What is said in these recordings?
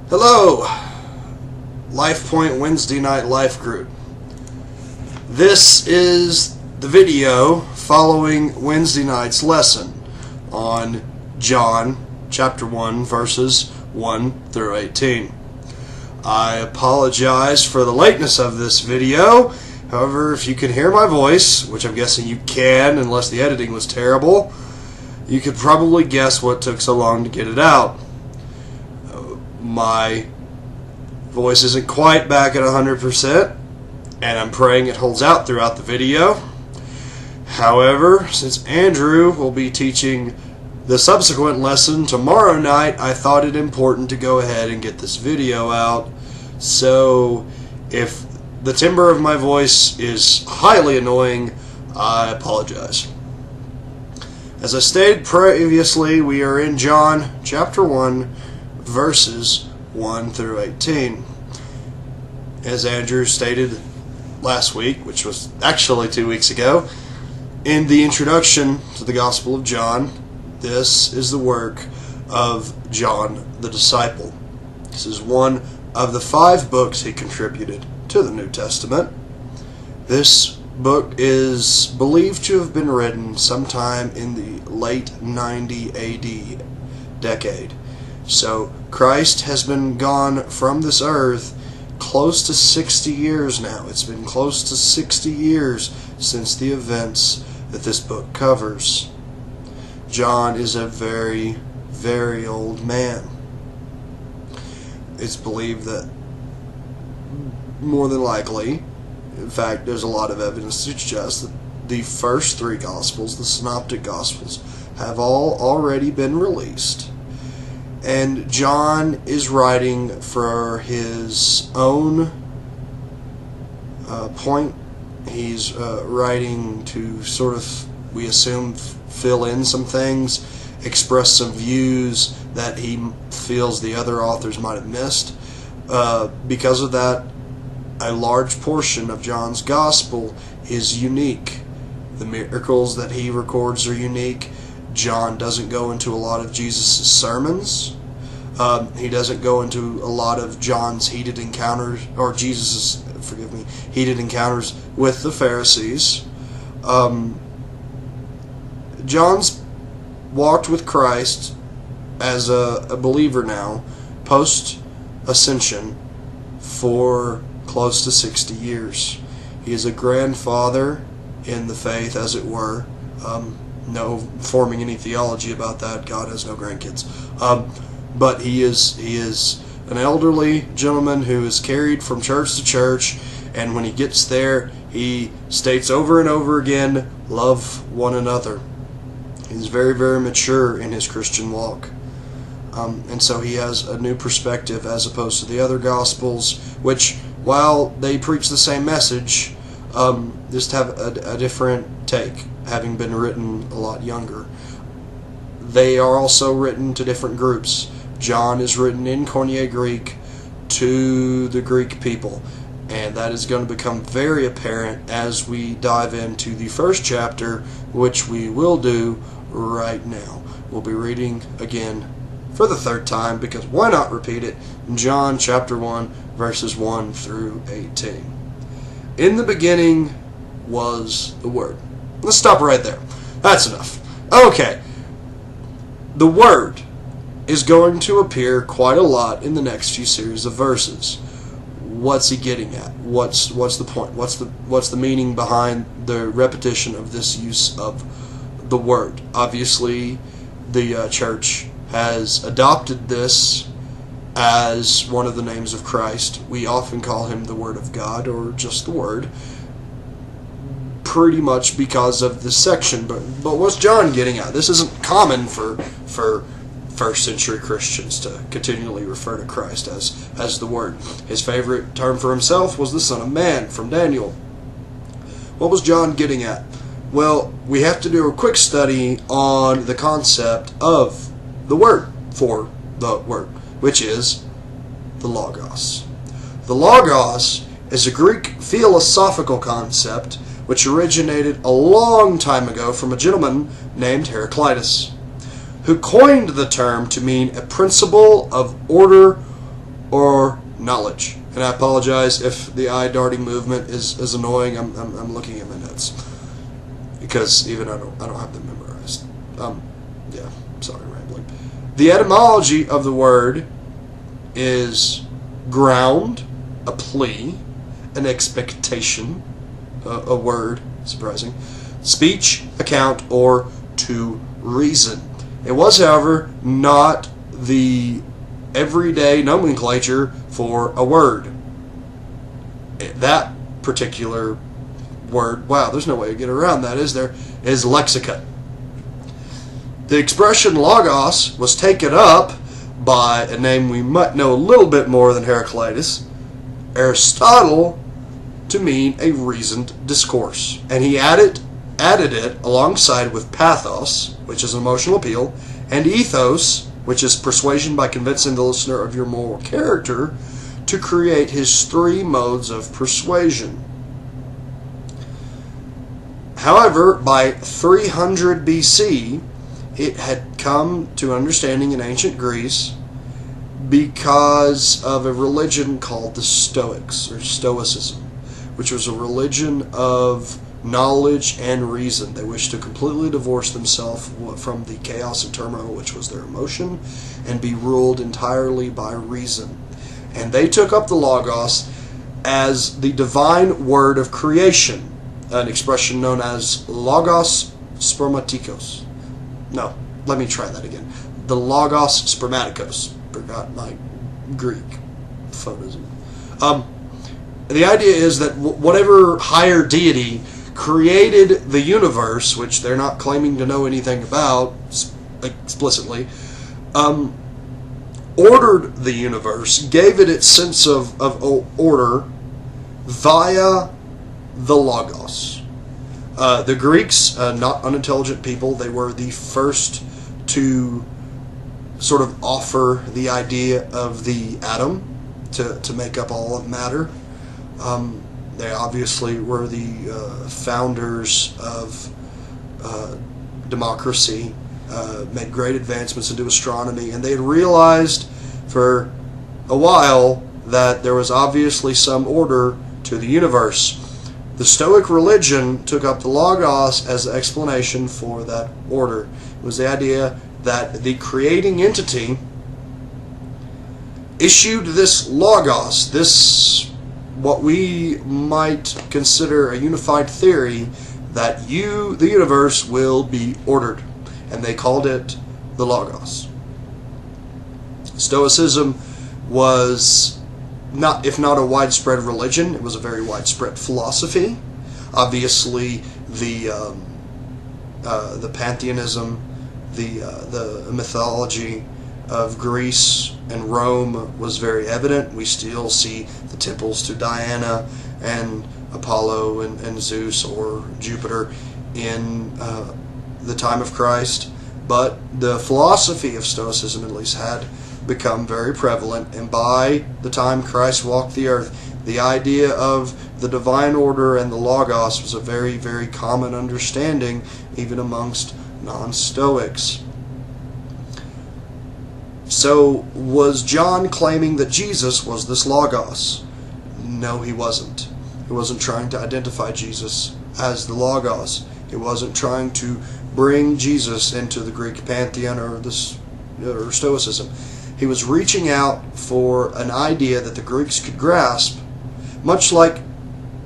Hello, Life Point Wednesday Night Life Group. This is the video following Wednesday night's lesson on John chapter 1 verses 1 through 18. I apologize for the lateness of this video. However, if you can hear my voice, which I'm guessing you can unless the editing was terrible, you could probably guess what took so long to get it out. My voice isn't quite back at 100%, and I'm praying it holds out throughout the video. However, since Andrew will be teaching the subsequent lesson tomorrow night, I thought it important to go ahead and get this video out. So, if the timbre of my voice is highly annoying, I apologize. As I stated previously, we are in John chapter 1, verses 1 through 18. As Andrew stated last week, which was actually 2 weeks ago, in the introduction to the Gospel of John, this is the work of John the disciple. This is one of the 5 books he contributed to the New Testament. This book is believed to have been written sometime in the late 90 AD decade. So Christ has been gone from this earth close to 60 years now. It's been close to 60 years since the events that this book covers. John is a very, very old man. It's believed that more than likely, in fact, there's a lot of evidence to suggest that the first 3 Gospels, the Synoptic Gospels, have all already been released. And John is writing for his own point. He's writing to sort of, we assume, fill in some things, express some views that he feels the other authors might have missed. Because of that, a large portion of John's Gospel is unique. The miracles that he records are unique. John doesn't go into a lot of Jesus' sermons. He doesn't go into a lot of John's heated encounters, or Jesus' heated encounters with the Pharisees. John's walked with Christ as a believer now, post-ascension, for close to 60 years. He is a grandfather in the faith, as it were. No forming any theology about that. God has no grandkids. But he is an elderly gentleman who is carried from church to church, and when he gets there, he states over and over again, love one another. He's very, very mature in his Christian walk. And so he has a new perspective as opposed to the other Gospels, which, while they preach the same message, just have a different take, having been written a lot younger. They are also written to different groups. John is written in Koine Greek to the Greek people, and that is going to become very apparent as we dive into the first chapter, which we will do right now. We'll be reading again for the 3rd time, because why not repeat it? John chapter 1, verses 1 through 18. In the beginning was the Word. Let's stop right there. That's enough. Okay. The Word is going to appear quite a lot in the next few series of verses. What's he getting at? What's the point? What's the meaning behind the repetition of this use of the Word? Obviously, the church has adopted this as one of the names of Christ. We often call him the Word of God, or just the Word, pretty much because of this section. But what's John getting at? This isn't common for first century Christians to continually refer to Christ as the Word. His favorite term for himself was the Son of Man from Daniel. What was John getting at? Well, we have to do a quick study on the concept of the word for the Word, which is the Logos. The Logos is a Greek philosophical concept which originated a long time ago from a gentleman named Heraclitus, who coined the term to mean a principle of order or knowledge. And I apologize if the eye darting movement is annoying. I'm looking at my notes because even I don't have them memorized. Yeah, sorry, rambling. The etymology of the word is ground, a plea, an expectation, a word, surprising, speech, account, or to reason. It was, however, not the everyday nomenclature for a word. That particular word, wow, there's no way to get around that, is there? Is lexica. The expression logos was taken up by a name we might know a little bit more than Heraclitus, Aristotle, to mean a reasoned discourse. And he added it alongside with pathos, which is emotional appeal, and ethos, which is persuasion by convincing the listener of your moral character, to create his three modes of persuasion. However, by 300 BC, it had come to understanding in ancient Greece because of a religion called the Stoics, or Stoicism, which was a religion of knowledge and reason. They wished to completely divorce themselves from the chaos and turmoil which was their emotion and be ruled entirely by reason. And they took up the Logos as the divine word of creation, an expression known as Logos spermatikos. No, let me try that again. The Logos spermatikos. Forgot my Greek photism. The idea is that whatever higher deity created the universe, which they're not claiming to know anything about explicitly, ordered the universe, gave it its sense of order via the Logos. The Greeks, not unintelligent people, they were the first to sort of offer the idea of the atom to make up all of matter. They obviously were the founders of democracy, made great advancements into astronomy, and they had realized for a while that there was obviously some order to the universe. The Stoic religion took up the Logos as the explanation for that order. It was the idea that the creating entity issued this Logos, this what we might consider a unified theory that the universe will be ordered, and they called it the Logos. Stoicism was not, if not a widespread religion, it was a very widespread philosophy. Obviously, the pantheism, the mythology of Greece and Rome was very evident. We still see the temples to Diana and Apollo and Zeus or Jupiter in the time of Christ. But the philosophy of Stoicism, at least, had become very prevalent, and by the time Christ walked the earth, the idea of the divine order and the Logos was a very, very common understanding even amongst non-Stoics. So, was John claiming that Jesus was this Logos? No, he wasn't. He wasn't trying to identify Jesus as the Logos. He wasn't trying to bring Jesus into the Greek pantheon or Stoicism. He was reaching out for an idea that the Greeks could grasp, much like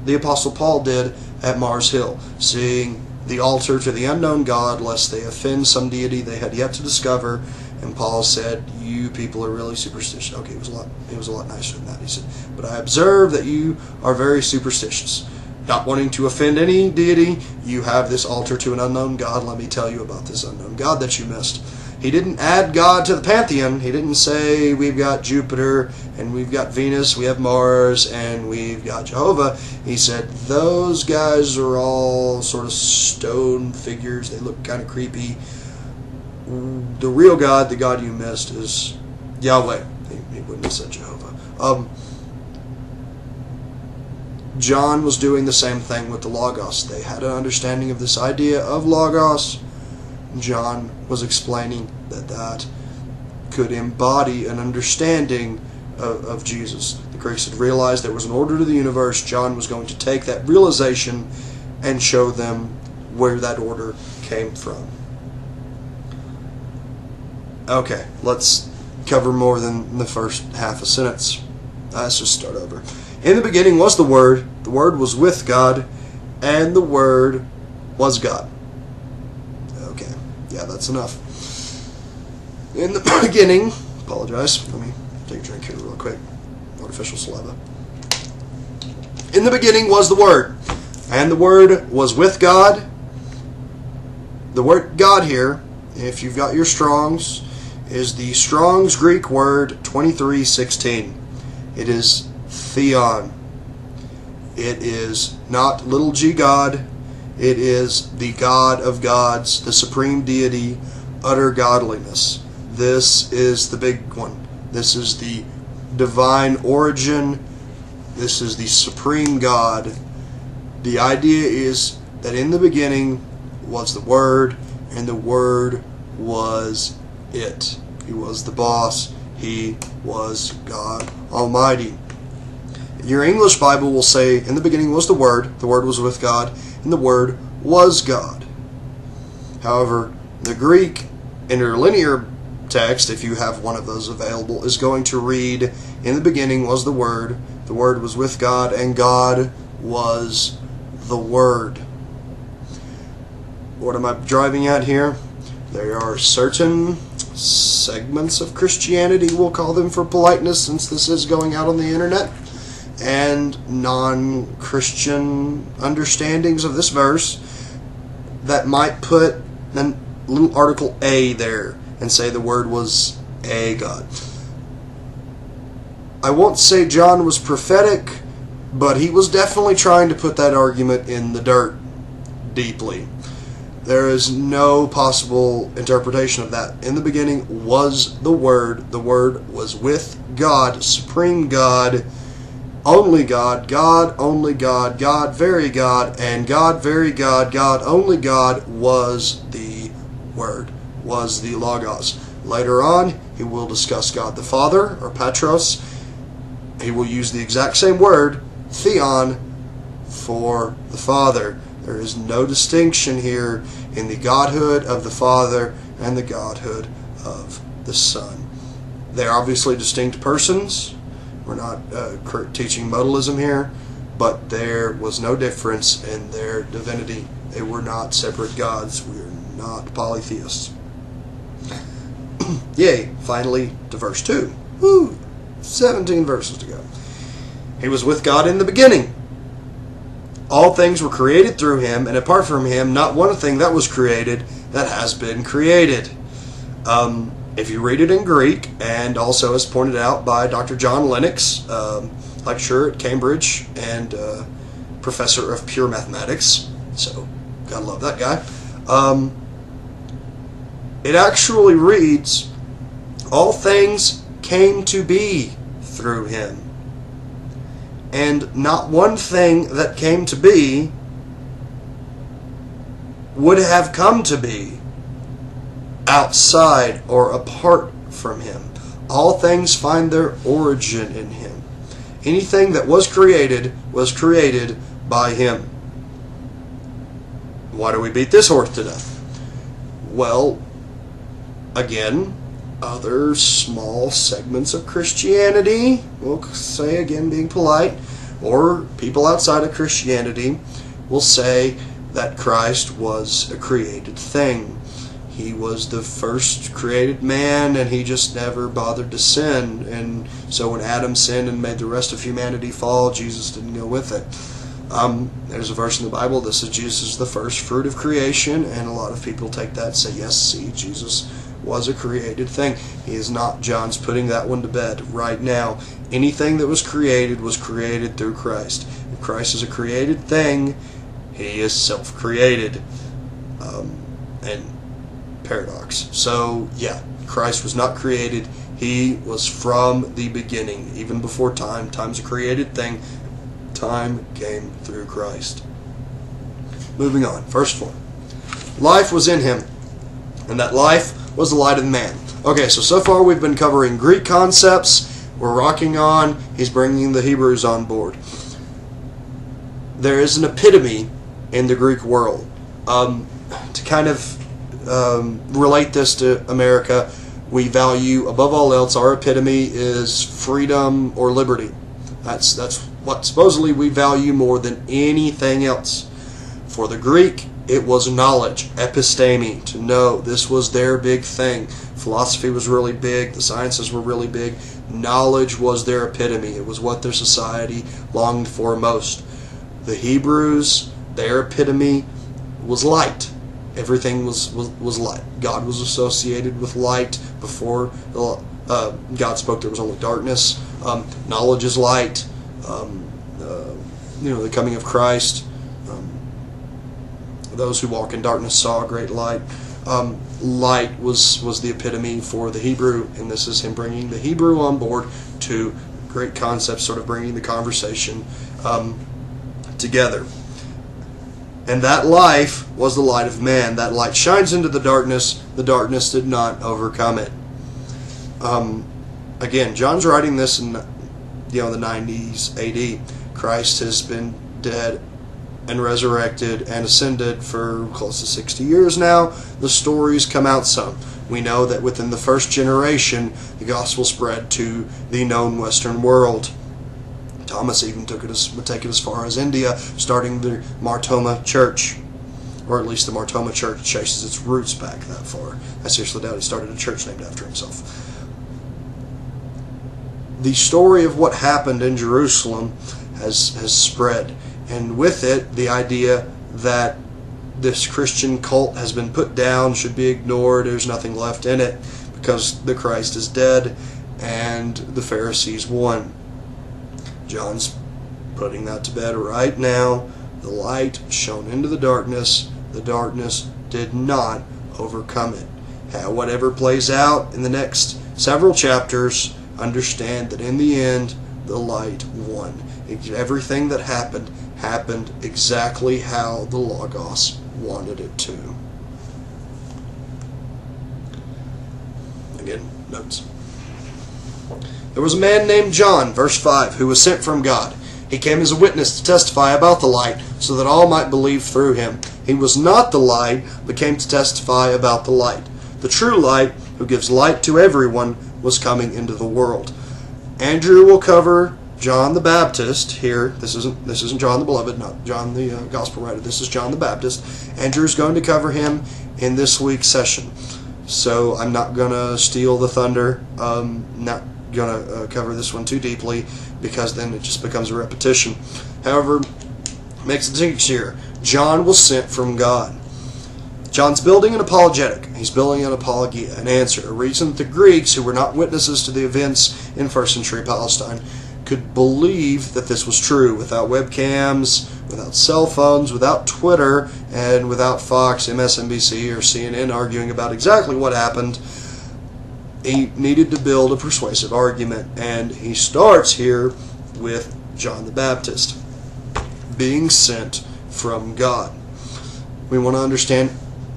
the Apostle Paul did at Mars Hill, seeing the altar to the unknown God lest they offend some deity they had yet to discover. And Paul said, "You people are really superstitious." Okay, it was a lot nicer than that. He said, "But I observe that you are very superstitious. Not wanting to offend any deity, you have this altar to an unknown God. Let me tell you about this unknown God that you missed." He didn't add God to the pantheon. He didn't say we've got Jupiter and we've got Venus, we have Mars, and we've got Jehovah. He said those guys are all sort of stone figures. They look kind of creepy. The real God, the God you missed, is Yahweh. He wouldn't have said Jehovah. John was doing the same thing with the Logos. They had an understanding of this idea of Logos. John was explaining that could embody an understanding of Jesus. The Greeks had realized there was an order to the universe. John was going to take that realization and show them where that order came from. Okay, let's cover more than the first half a sentence. Let's just start over. In the beginning was the Word was with God, and the Word was God. Okay, yeah, that's enough. In the beginning, apologize, let me take a drink here real quick. Artificial saliva. In the beginning was the Word, and the Word was with God. The word God here, if you've got your Strongs, is the Strong's Greek word 2316. It is theon. It is not little g God. It is the God of gods, the supreme deity, utter godliness. This is the big one. This is the divine origin. This is the supreme God. The idea is that in the beginning was the Word, and the Word was it. He was the boss. He was God Almighty. Your English Bible will say, in the beginning was the Word was with God, and the Word was God. However, the Greek interlinear text, if you have one of those available, is going to read, in the beginning was the Word was with God, and God was the Word. What am I driving at here? There are certain segments of Christianity, we'll call them for politeness since this is going out on the internet, and non-Christian understandings of this verse that might put a little article A there and say the Word was a God. I won't say John was prophetic, but he was definitely trying to put that argument in the dirt deeply. There is no possible interpretation of that. In the beginning was the Word. The Word was with God, supreme God, only God, God, only God, God, very God, and God, very God, God, only God was the Word, was the Logos. Later on, he will discuss God the Father, or Patros. He will use the exact same word, theon, for the Father. There is no distinction here in the Godhood of the Father and the Godhood of the Son. They're obviously distinct persons. We're not teaching modalism here, but there was no difference in their divinity. They were not separate gods. We are not polytheists. Yay, finally to verse 2. Woo! 17 verses to go. He was with God in the beginning. All things were created through him, and apart from him, not one thing that was created that has been created. If you read it in Greek, and also as pointed out by Dr. John Lennox, lecturer at Cambridge and professor of pure mathematics, so gotta love that guy, it actually reads, all things came to be through him. And not one thing that came to be would have come to be outside or apart from him. All things find their origin in him. Anything that was created by him. Why do we beat this horse to death? Well, again, other small segments of Christianity, we'll say again being polite, or people outside of Christianity will say that Christ was a created thing. He was the first created man, and he just never bothered to sin. And so when Adam sinned and made the rest of humanity fall, Jesus didn't go with it. There's a verse in the Bible that says Jesus is the first fruit of creation, and a lot of people take that and say, yes, see, Jesus was a created thing. He is not. John's putting that one to bed right now. Anything that was created through Christ. If Christ is a created thing, he is self-created. And paradox. So, yeah, Christ was not created. He was from the beginning, even before time. Time's a created thing. Time came through Christ. Moving on. Verse 4. Life was in him, and that life was the light of man. Okay, so far we've been covering Greek concepts. we're rocking on. He's bringing the Hebrews on board. There is an epitome in the Greek world. To kind of relate this to America, we value, above all else, our epitome is freedom or liberty. That's what supposedly we value more than anything else. For the Greek, it was knowledge, episteme, to know. This was their big thing. Philosophy was really big. The sciences were really big. Knowledge was their epitome. It was what their society longed for most. The Hebrews, their epitome was light. Everything was light. God was associated with light. Before God spoke, there was only darkness. Knowledge is light. The coming of Christ. Those who walk in darkness saw a great light. Light was the epitome for the Hebrew, and this is him bringing the Hebrew on board to great concepts, sort of bringing the conversation together. And that life was the light of man. That light shines into the darkness. The darkness did not overcome it. Again, John's writing this in the 90s AD. Christ has been dead and resurrected and ascended for close to 60 years now. The stories come out some. We know that within the first generation, the gospel spread to the known Western world. Thomas even would take it as far as India, starting the Mar Thoma Church. Or at least the Mar Thoma Church traces its roots back that far. I seriously doubt he started a church named after himself. The story of what happened in Jerusalem has spread. And with it, the idea that this Christian cult has been put down, should be ignored, there's nothing left in it, because the Christ is dead and the Pharisees won. John's putting that to bed right now. The light shone into the darkness did not overcome it. Whatever plays out in the next several chapters, understand that in the end, the light won. Everything that happened exactly how the Logos wanted it to. Again, notes. There was a man named John, verse 5, who was sent from God. He came as a witness to testify about the light, so that all might believe through him. He was not the light, but came to testify about the light. The true light, who gives light to everyone, was coming into the world. Andrew will cover John the Baptist here. This isn't John the Beloved, not John the Gospel writer. This is John the Baptist. Andrew's going to cover him in this week's session. So I'm not going to steal the thunder. Not going to cover this one too deeply, because then it just becomes a repetition. However, makes it easier. John was sent from God. John's building an apologetic. He's building an apologia, an answer, a reason that the Greeks, who were not witnesses to the events in first century Palestine, could believe that this was true without webcams, without cell phones, without Twitter, and without Fox, MSNBC, or CNN arguing about exactly what happened. He needed to build a persuasive argument, and he starts here with John the Baptist being sent from God. We want to understand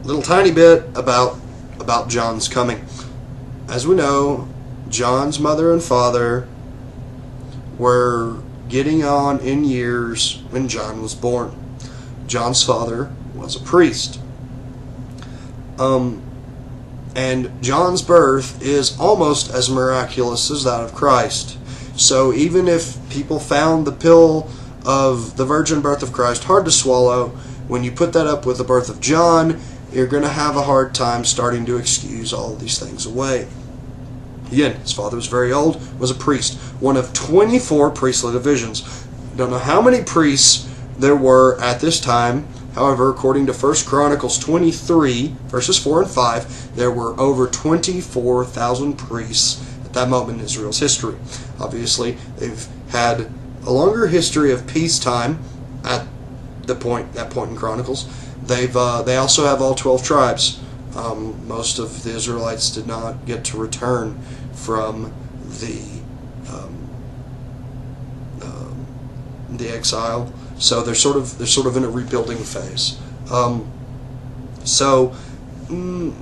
a little tiny bit about John's coming. As we know, John's mother and father were getting on in years when John was born. John's father was a priest. And John's birth is almost as miraculous as that of Christ. So even if people found the pill of the virgin birth of Christ hard to swallow, when you put that up with the birth of John, you're going to have a hard time starting to excuse all of these things away. Again, his father was very old, was a priest, one of 24 priestly divisions. Don't know how many priests there were at this time. However, according to 1 Chronicles 23, verses 4 and 5, there were over 24,000 priests at that moment in Israel's history. Obviously, they've had a longer history of peacetime at that point in Chronicles. They also have all 12 tribes. Most of the Israelites did not get to return from the exile, so they're sort of in a rebuilding phase. So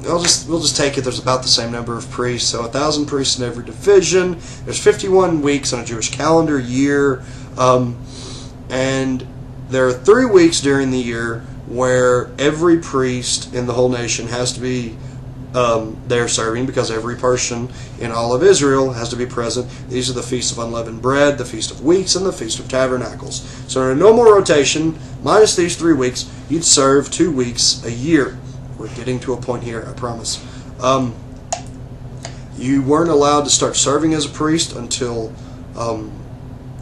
we'll just take it. There's about the same number of priests, so 1,000 priests in every division. There's 51 weeks on a Jewish calendar year, and there are 3 weeks during the year where every priest in the whole nation has to be there serving, because every person in all of Israel has to be present. These are the Feast of Unleavened Bread, the Feast of Weeks, and the Feast of Tabernacles. So in a normal rotation, minus these 3 weeks, you'd serve 2 weeks a year. We're getting to a point here, I promise. You weren't allowed to start serving as a priest until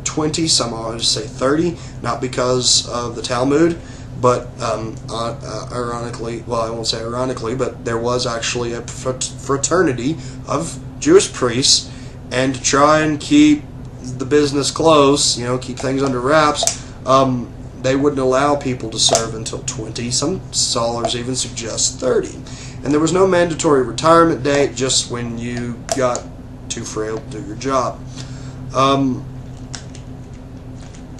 20, some I would say 30, not because of the Talmud, but ironically, well, I won't say ironically, but there was actually a fraternity of Jewish priests, and to try and keep the business close, keep things under wraps, they wouldn't allow people to serve until 20. Some scholars even suggest 30. And there was no mandatory retirement date, just when you got too frail to do your job.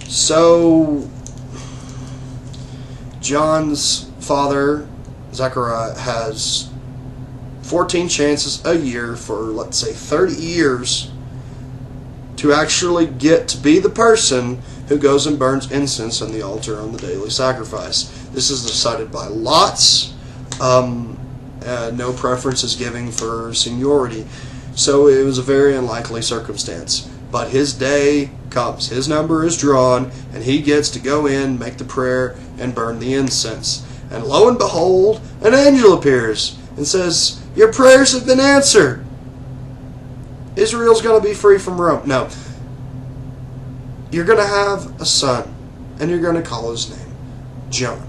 So John's father, Zechariah, has 14 chances a year for, let's say, 30 years to actually get to be the person who goes and burns incense on the altar on the daily sacrifice. This is decided by lots. No preference is given for seniority. So it was a very unlikely circumstance. But his day comes. His number is drawn, and he gets to go in, make the prayer, and burn the incense. And lo and behold, an angel appears and says, "Your prayers have been answered. Israel's going to be free from Rome." No. You're going to have a son, and you're going to call his name John.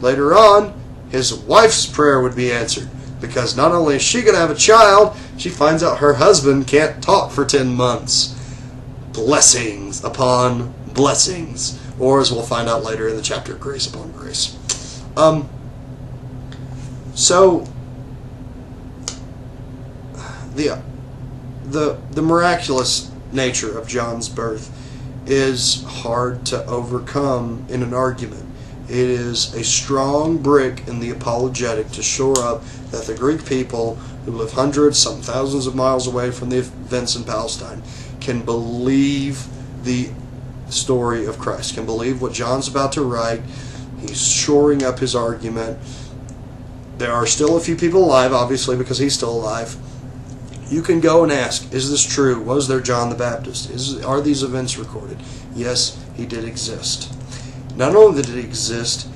Later on, his wife's prayer would be answered, because not only is she going to have a child, she finds out her husband can't talk for 10 months. Blessings upon blessings. Or, as we'll find out later in the chapter, grace upon grace. So, the miraculous nature of John's birth is hard to overcome in an argument. It is a strong brick in the apologetic to shore up that the Greek people, who live hundreds, some thousands of miles away from the events in Palestine, can believe the story of Christ, can believe what John's about to write. He's shoring up his argument. There are still a few people alive, obviously, because he's still alive. You can go and ask, is this true? Was there John the Baptist? Are these events recorded? Yes, he did exist. Not only did he exist,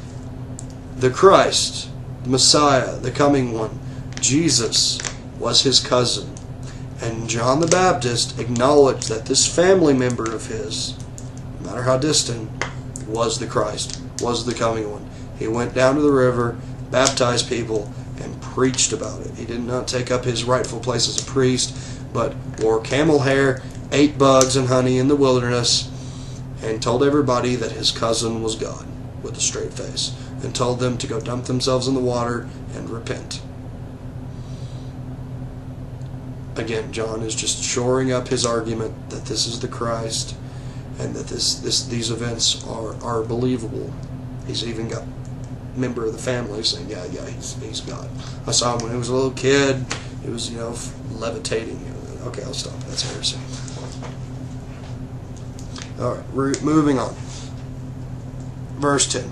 the Christ, the Messiah, the coming one, Jesus, was his cousin. And John the Baptist acknowledged that this family member of his, no matter how distant, was the Christ, was the coming one. He went down to the river, baptized people, and preached about it. He did not take up his rightful place as a priest, but wore camel hair, ate bugs and honey in the wilderness, and told everybody that his cousin was God with a straight face, and told them to go dump themselves in the water and repent. Again, John is just shoring up his argument that this is the Christ, and that these events are believable. He's even got a member of the family saying, yeah, he's God. I saw him when he was a little kid. He was, levitating. Okay, I'll stop. That's heresy. Alright, we're moving on. Verse 10.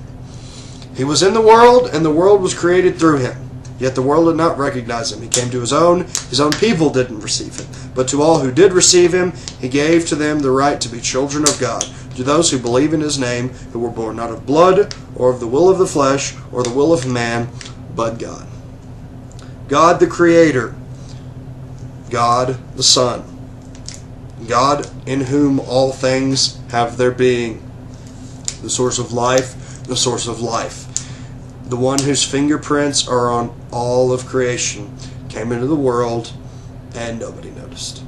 He was in the world, and the world was created through him. Yet the world did not recognize him. He came to his own people didn't receive him. But to all who did receive him, he gave to them the right to be children of God, to those who believe in his name, who were born not of blood, or of the will of the flesh, or the will of man, but God. God the Creator. God the Son. God in whom all things have their being. The source of life, the source of life. The one whose fingerprints are on all of creation came into the world and nobody noticed.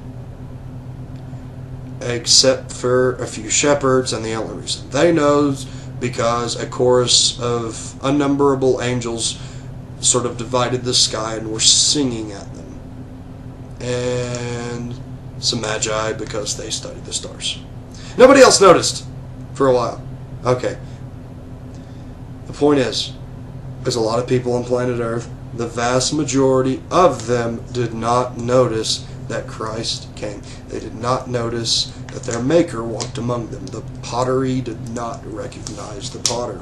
Except for a few shepherds, and the only reason they know because a chorus of unnumberable angels sort of divided the sky and were singing at them. And some magi because they studied the stars. Nobody else noticed for a while. Okay. The point is, There's a lot of people on planet Earth. The vast majority of them did not notice that Christ came. They did not notice that their Maker walked among them. The pottery did not recognize the potter.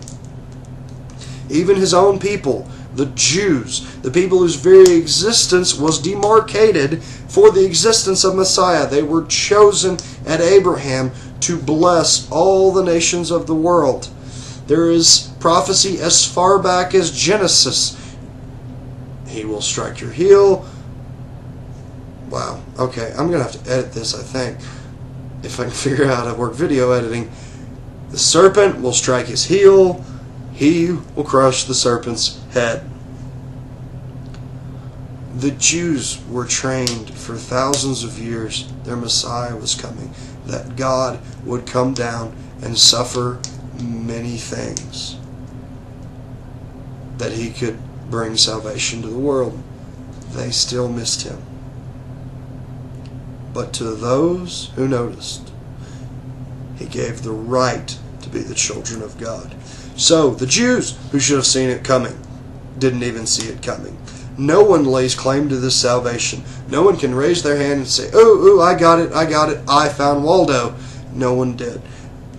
Even his own people, the Jews, the people whose very existence was demarcated for the existence of Messiah. They were chosen at Abraham to bless all the nations of the world. There is prophecy as far back as Genesis. He will strike your heel. Wow. Okay, I'm going to have to edit this, I think, if I can figure out how to work video editing. The serpent will strike his heel. He will crush the serpent's head. The Jews were trained for thousands of years. Their Messiah was coming. That God would come down and suffer many things. That he could bring salvation to the world. They still missed him. But to those who noticed, he gave the right to be the children of God. So, the Jews, who should have seen it coming, didn't even see it coming. No one lays claim to this salvation. No one can raise their hand and say, "Ooh, I got it, I found Waldo." No one did.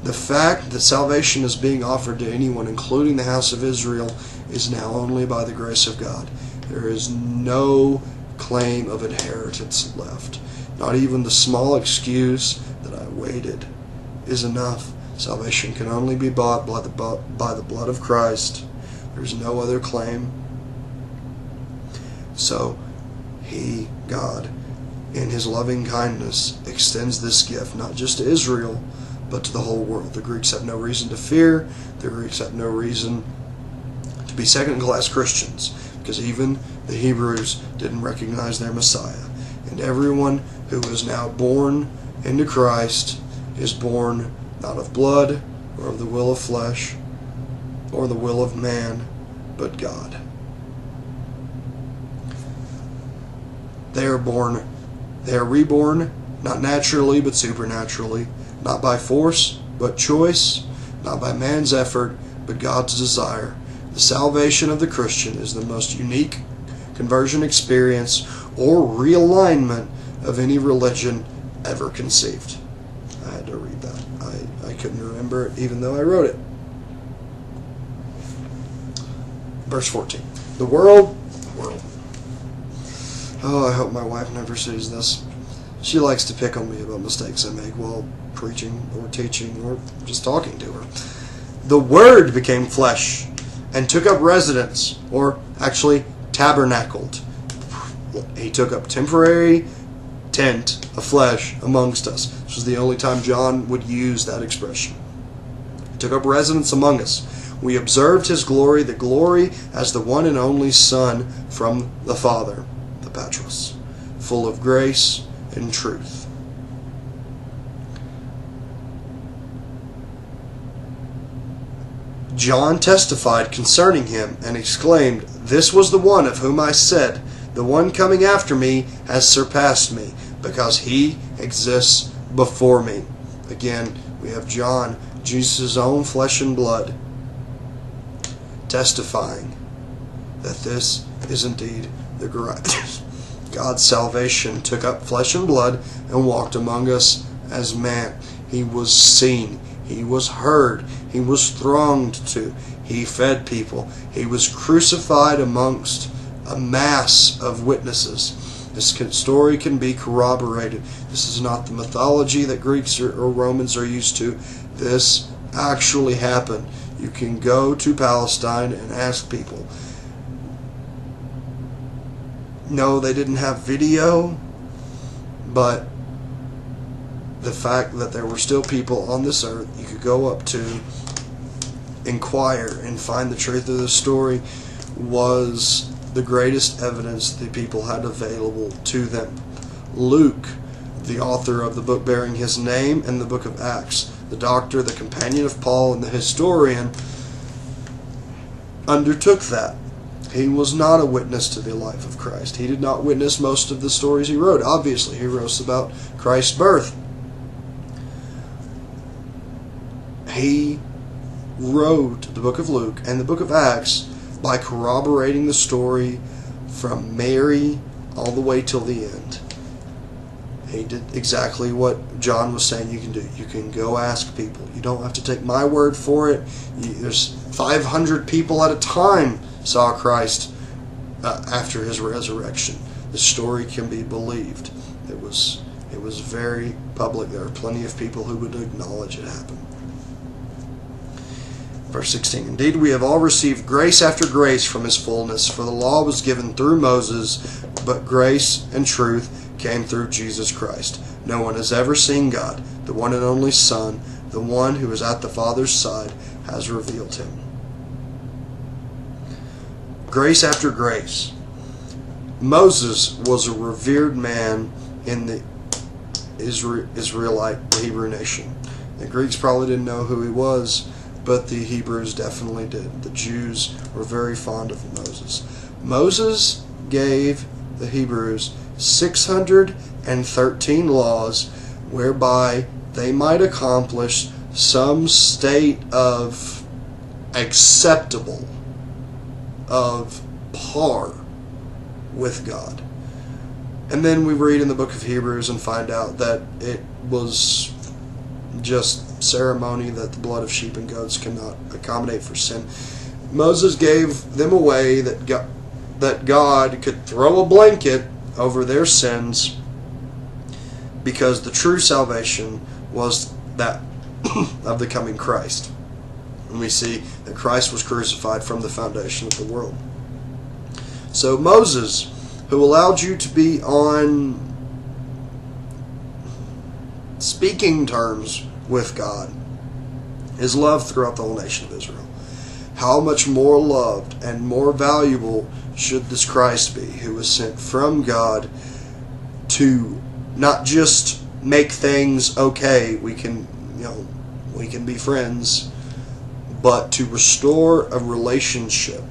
The fact that salvation is being offered to anyone, including the house of Israel, is now only by the grace of God. There is no claim of inheritance left. Not even the small excuse that I waited is enough. Salvation can only be bought by the blood of Christ. There's no other claim. So, he, God, in his loving kindness, extends this gift not just to Israel, but to the whole world. The Greeks have no reason to fear. The Greeks have no reason to be second-class Christians, because even the Hebrews didn't recognize their Messiah. And everyone who is now born into Christ is born not of blood, or of the will of flesh, or the will of man, but God. They are reborn, not naturally, but supernaturally, not by force, but choice, not by man's effort, but God's desire. The salvation of the Christian is the most unique conversion experience or realignment of any religion ever conceived. I had to read that. I couldn't remember it even though I wrote it. Verse 14. The world. Oh, I hope my wife never sees this. She likes to pick on me about mistakes I make while preaching or teaching or just talking to her. The Word became flesh and took up residence, or actually tabernacled. He took up temporary tent of flesh amongst us. This was the only time John would use that expression. He took up residence among us. We observed his glory, the glory as the one and only Son from the Father, the Patros, full of grace and truth. John testified concerning him and exclaimed, "This was the one of whom I said, the one coming after me has surpassed me, because he exists before me." Again, we have John, Jesus' own flesh and blood, testifying that this is indeed the God's salvation took up flesh and blood and walked among us as man. He was seen. He was heard. He was thronged to. He fed people. He was crucified amongst a mass of witnesses. This story can be corroborated. This is not the mythology that Greeks or Romans are used to. This actually happened. You can go to Palestine and ask people. No, they didn't have video, but the fact that there were still people on this earth you could go up to, inquire, and find the truth of the story was the greatest evidence the people had available to them. Luke, the author of the book bearing his name and the book of Acts, the doctor, the companion of Paul, and the historian, undertook that. He was not a witness to the life of Christ. He did not witness most of the stories he wrote. Obviously, he wrote about Christ's birth. He wrote the book of Luke and the book of Acts by corroborating the story from Mary all the way till the end. He did exactly what John was saying you can do. You can go ask people. You don't have to take my word for it. There's 500 people at a time saw Christ after his resurrection. The story can be believed. It was very public. There are plenty of people who would acknowledge it happened. Verse 16, indeed, we have all received grace after grace from his fullness, for the law was given through Moses, but grace and truth came through Jesus Christ. No one has ever seen God. The one and only Son, the one who is at the Father's side, has revealed him. Grace after grace. Moses was a revered man in the Israelite, the Hebrew nation. The Greeks probably didn't know who he was, but the Hebrews definitely did. The Jews were very fond of Moses. Moses gave the Hebrews 613 laws whereby they might accomplish some state of acceptable, of par with God. And then we read in the book of Hebrews and find out that it was just ceremony, that the blood of sheep and goats cannot accommodate for sin. Moses gave them a way that God could throw a blanket over their sins, because the true salvation was that of the coming Christ. And we see that Christ was crucified from the foundation of the world. So Moses, who allowed you to be on speaking terms with God, is loved throughout the whole nation of Israel. How much more loved and more valuable should this Christ be, who was sent from God to not just make things okay, we can be friends, but to restore a relationship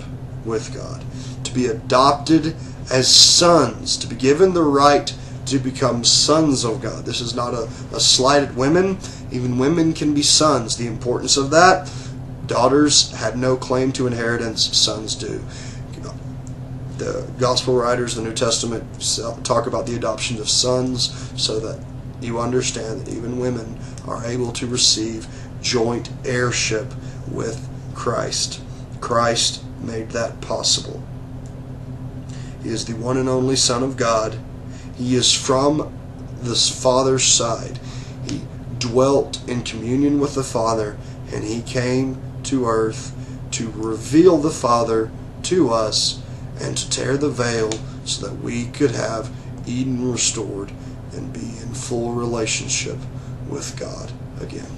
with God, to be adopted as sons, to be given the right to become sons of God. This is not a slight at women. Even women can be sons. The importance of that: daughters had no claim to inheritance, sons do. The gospel writers, the New Testament, talk about the adoption of sons, so that you understand that even women are able to receive joint heirship with Christ. Christ made that possible. He is the one and only Son of God. He is from the Father's side. He dwelt in communion with the Father, and he came to earth to reveal the Father to us and to tear the veil so that we could have Eden restored and be in full relationship with God again.